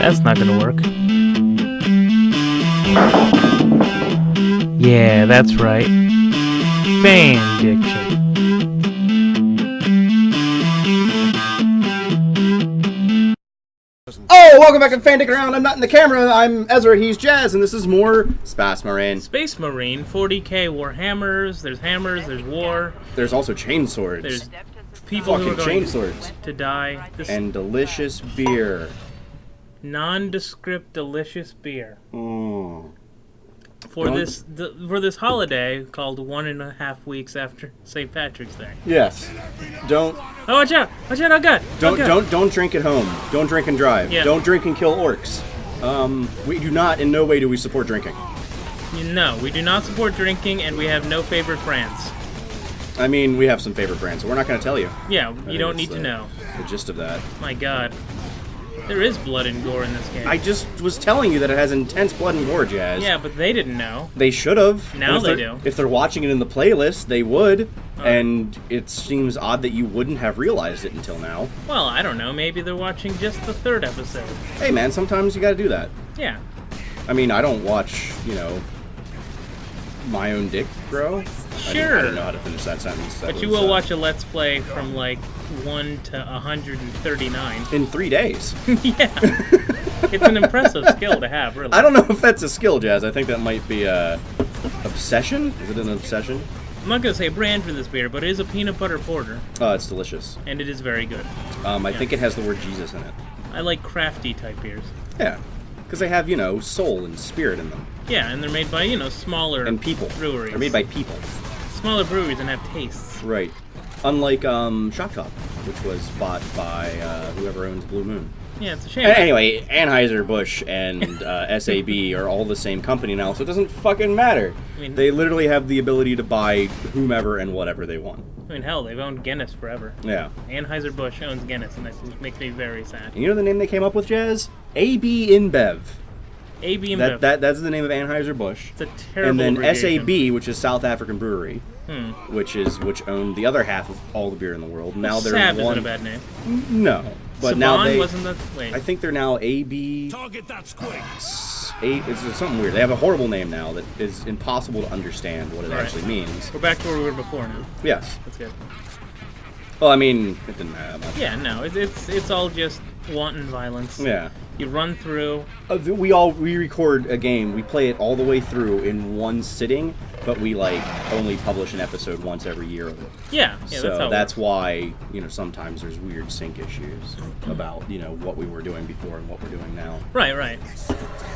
That's not gonna work. Yeah, that's right. Fan diction. Oh, welcome back to Fan Dick Around. I'm not in the camera. I'm Ezra, he's Jazz, and this is more Space Marine. Space Marine, 40k Warhammers, there's hammers, there's war. There's also chainswords. There's people who are going chainswords. to die. And delicious beer. Nondescript delicious beer. Mm. For this holiday called 1.5 weeks after St. Patrick's Day. Yes. Don't. Oh, watch out! Watch out! Oh God! Don't drink at home. Don't drink and drive. Yeah. Don't drink and kill orcs. We do not. In no way do we support drinking. No, we do not support drinking, and we have no favorite brands. I mean, we have some favorite brands, so we're not going to tell you. Yeah, you don't need to know. The gist of that. My God. There is blood and gore in this game. I just was telling you that it has intense blood and gore, Jazz. Yeah, but they didn't know. They should have. Now they do. If they're watching it in the playlist, they would. And it seems odd that you wouldn't have realized it until now. Well, I don't know. Maybe they're watching just the 3rd episode. Hey, man, sometimes you gotta do that. Yeah. I mean, I don't watch, my own dick grow. Sure. I don't know how to finish that sentence. But you will watch a Let's Play from, 1 to 139. In 3 days. Yeah. It's an impressive skill to have, really. I don't know if that's a skill, Jazz. I think that might be a obsession. Is it an obsession? I'm not going to say brand for this beer, but it is a peanut butter porter. Oh, it's delicious. And it is very good. I think it has the word Jesus in it. I like crafty type beers. Yeah. Because they have, soul and spirit in them. Yeah, and they're made by, smaller and people. breweries. They're made by people. Smaller breweries and have tastes. Right. Unlike Shot Top, which was bought by whoever owns Blue Moon. Yeah, it's a shame. Anyway, Anheuser-Busch and SAB are all the same company now, so it doesn't fucking matter. I mean, they literally have the ability to buy whomever and whatever they want. I mean, hell, they've owned Guinness forever. Yeah. Anheuser-Busch owns Guinness, and that makes me very sad. And you know the name they came up with, Jazz? AB InBev. AB InBev. That's the name of Anheuser-Busch. It's a terrible And then abbreviation. SAB, which is South African Brewery, which owned the other half of all the beer in the world. Now they're Sab one. isn't a bad name. No. But Saban now they wasn't the wait. I think they're now AB. Target that squig. It's something weird. They have a horrible name now that is impossible to understand what it actually means. We're back to where we were before now. Yes. That's good. Well, I mean, it didn't matter that much. Yeah, no, it's all just wanton violence. Yeah. You run through. We record a game. We play it all the way through in one sitting, but we only publish an episode once every year of it. Yeah. So that's why sometimes there's weird sync issues about what we were doing before and what we're doing now. Right.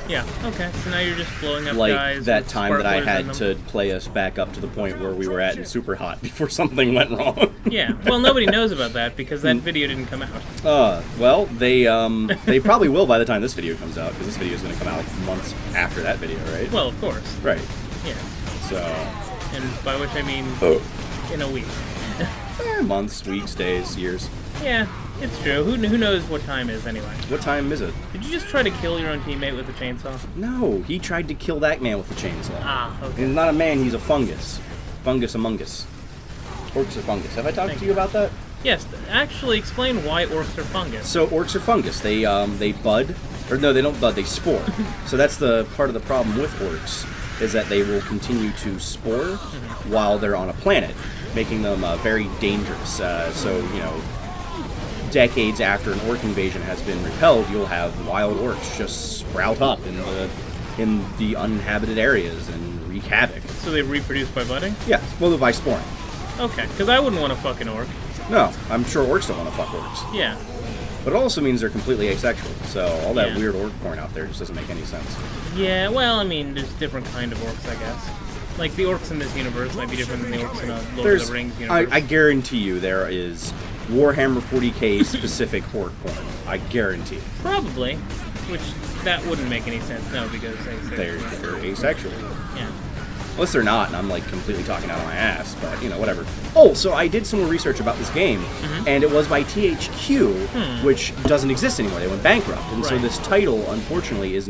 Yeah. Okay. So now you're just blowing up like guys. that with time that I sparklers in had them. to play us back up to the point where we were at in Super Hot before something went wrong. Yeah. Well, nobody knows about that because that video didn't come out. Well, they probably will by the time this video comes out, because this video is going to come out months after that video, right? Well, of course. Right. Yeah. So. And by which I mean in a week. Months, weeks, days, years. Yeah, it's true. Who knows what time is anyway? What time is it? Did you just try to kill your own teammate with a chainsaw? No, he tried to kill that man with a chainsaw. Ah, okay. He's not a man, he's a fungus. Fungus among us. Orcs are fungus. Have I talked to you about that? Yes, actually explain why orcs are fungus. So orcs are fungus. They bud, or no, they don't bud. They spore. So that's the part of the problem with orcs, is that they will continue to spore while they're on a planet, making them very dangerous. So decades after an orc invasion has been repelled, you'll have wild orcs just sprout up in the uninhabited areas and wreak havoc. So they reproduce by budding? Yeah, well, by sporing. Okay, because I wouldn't want to fuck an orc. No, I'm sure orcs don't want to fuck orcs. Yeah. But it also means they're completely asexual, so all that weird orc porn out there just doesn't make any sense. Yeah, well, I mean, there's different kind of orcs, I guess. Like, the orcs in this universe might be different than the orcs in a Lord of the Rings universe. I guarantee you there is Warhammer 40k specific orc porn. I guarantee it. Probably. Which, that wouldn't make any sense, no, because they're asexual. Yeah. Unless they're not, and I'm completely talking out of my ass, but whatever. Oh, so I did some more research about this game, and it was by THQ, which doesn't exist anymore. They went bankrupt, and so this title, unfortunately, is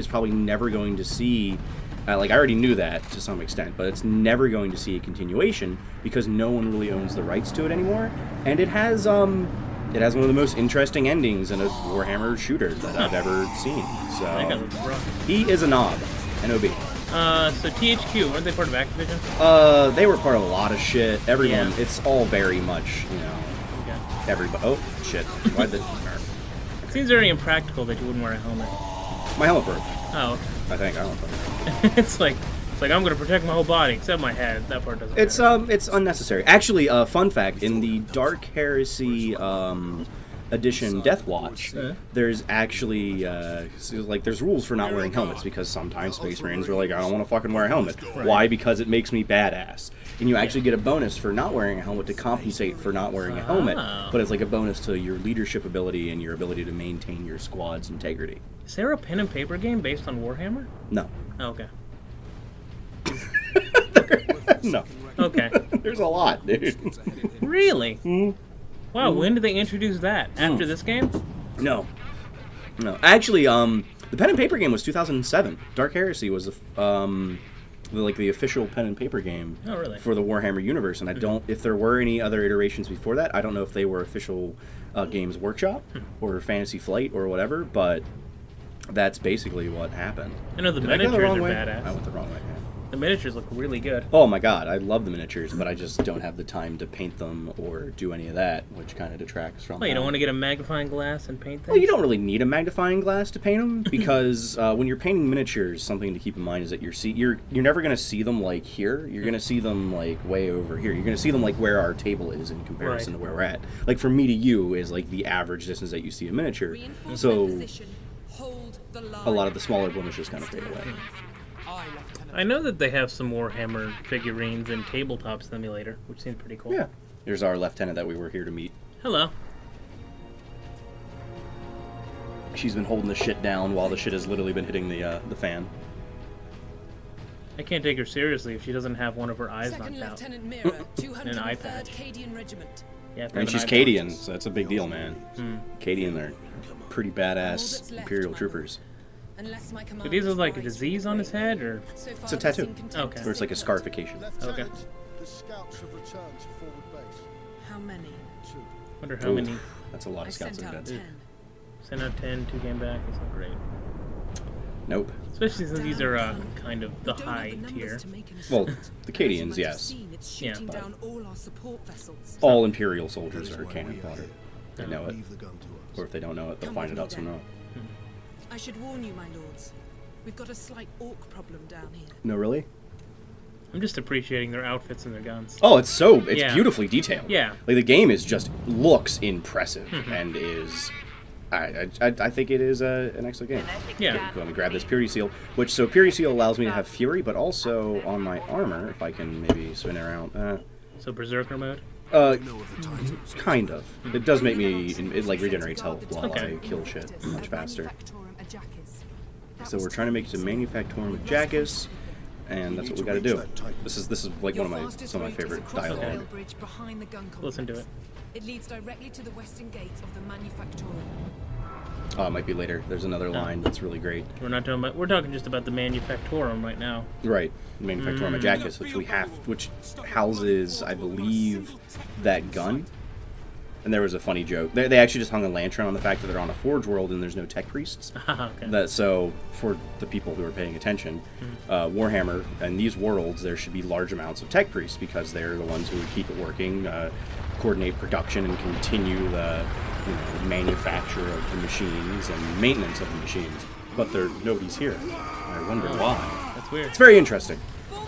probably never going to see. I already knew that to some extent, but it's never going to see a continuation because no one really owns the rights to it anymore, and it has It has one of the most interesting endings in a Warhammer shooter that I've ever seen. So That guy looks rough. he is a knob, NOB. So THQ, weren't they part of Activision? They were part of a lot of shit. Everyone, Yeah. it's all very much, you know, Okay. everybody. Oh shit! Why did It seems very impractical that you wouldn't wear a helmet. my helmet broke? Oh, I think I don't know. okay. it's like I'm gonna protect my whole body except my head. That part doesn't. It's matter. it's unnecessary. Actually, fun fact: in the Dark Heresy edition Death Watch, there's actually there's rules for not wearing helmets because sometimes Space Marines are like, I don't want to fucking wear a helmet. Right. Why? Because it makes me badass. And you actually get a bonus for not wearing a helmet to compensate for not wearing a helmet, but it's like a bonus to your leadership ability and your ability to maintain your squad's integrity. Is there a pen and paper game based on Warhammer? No. Oh, okay. No. Okay. There's a lot, dude. Really? Wow. When did they introduce that? After this game? No. Actually, the pen and paper game was 2007. Dark Heresy was the official pen and paper game Oh, really? for the Warhammer universe. And I don't, if there were any other iterations before that, I don't know if they were official Games Workshop or Fantasy Flight or whatever. But that's basically what happened. I know the Did I go miniatures the wrong are way? badass. I went the wrong way. Yeah. The miniatures look really good. Oh my god, I love the miniatures, but I just don't have the time to paint them or do any of that, which kind of detracts from. Well, you don't want to get a magnifying glass and paint things? Well, you don't really need a magnifying glass to paint them because when you're painting miniatures, something to keep in mind is that you're never going to see them like here. You're going to see them like way over here. You're going to see them like where our table is in comparison to where we're at. Like from me to you is like the average distance that you see a miniature. So a lot of the smaller blemishes kind of fade away. I know that they have some Warhammer figurines in Tabletop Simulator, which seems pretty cool. Yeah. Here's our lieutenant that we were here to meet. Hello. She's been holding the shit down while the shit has literally been hitting the fan. I can't take her seriously if she doesn't have one of her eyes knocked out. Lieutenant Mira, An eye patch. 203rd Cadian Regiment. Yeah, if I And have she's an eye patch. Cadian, so that's a big deal, man. Cadian are pretty badass Imperial troopers. Unless my So these are like a disease on his head, or It's a tattoo. Okay. Where it's like a scarification. okay? The scouts have returned to forward base. How many? Wonder how many. That's a lot I of scouts sent like out that. 10. Sent out 10, 2 came back. That's not great. Nope. Especially since these are kind of the We don't have high the numbers tier. to make an Well, assault. the As you Cadians, might have yes. seen, it's Yeah, shooting but- down all our support vessels. All Imperial soldiers are cannon fodder. They know it. Leave the gun to us. Or if they don't know it, they'll Come find with it me out soon then. enough. I should warn you, my lords. We've got a slight orc problem down here. No, really? I'm just appreciating their outfits and their guns. Oh, it's Yeah. beautifully detailed. Yeah. Like the game is just looks impressive and is. I think it is an excellent game. Yeah. Go and grab this Purity Seal, so Purity Seal allows me to have Fury, but also on my armor, if I can maybe spin it around. So Berserker mode. Kind of. It does make me, it like regenerates health while Okay. I kill shit much faster. So we're trying to make it to Manufactorum Ajacis, and that's what we got to do. This is like one of some of my favorite dialogue. Listen to it. It leads directly to the western gate of the Manufactorum. Oh, it might be later. There's another line that's really great. We're not talking about. We're talking just about the Manufactorum right now. Right, Manufactorum Ajacis, which houses, I believe, that gun. And there was a funny joke. They actually just hung a lantern on the fact that they're on a Forge world and there's no tech priests. Okay. So, for the people who are paying attention, Warhammer, and these worlds, there should be large amounts of tech priests because they're the ones who would keep it working, coordinate production, and continue the manufacture of the machines and maintenance of the machines. But nobody's here. I wonder why. That's weird. It's very interesting.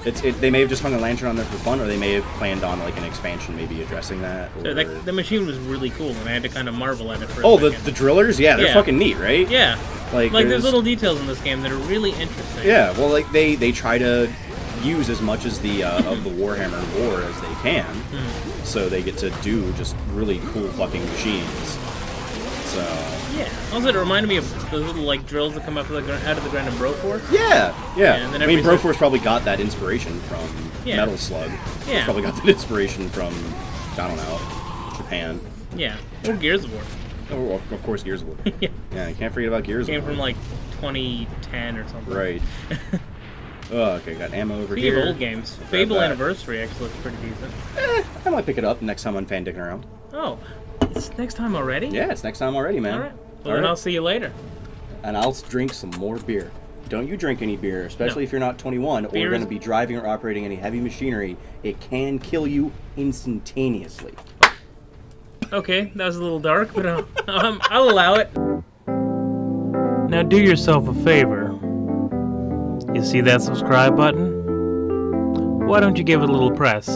They may have just hung a lantern on there for fun, or they may have planned on like an expansion, maybe addressing that. Or... So the machine was really cool, and I had to kind of marvel at it for a Oh, second. the drillers? Yeah, they're Yeah. fucking neat, right? Yeah. Like there's there's little details in this game that are really interesting. Yeah, well, like they try to use as much as the of the Warhammer lore as they can, so they get to do just really cool fucking machines. So Yeah. Also, it reminded me of the little like drills that come up out of the ground in Broforce. yeah. and then I mean, every Broforce probably got that inspiration from Yeah. Metal Slug. Yeah. Probably got that inspiration from I don't know, Japan. Yeah. Or Gears of War. Oh, of course, Gears of War. Yeah. Yeah, you can't forget about Gears Came of War. from like 2010 or something. Right. Oh, okay, got ammo over Speaking here. of old games, Grab Fable that. Anniversary actually looks pretty decent. I might pick it up next time I'm fan dicking around. Oh. It's next time already? Yeah, it's next time already, man. All right. Well, All then right. I'll see you later. And I'll drink some more beer. Don't you drink any beer, especially No. if you're not 21 or Beer going to is- be driving or operating any heavy machinery. It can kill you instantaneously. Okay, that was a little dark, but I'll allow it. Now do yourself a favor. You see that subscribe button? Why don't you give it a little press?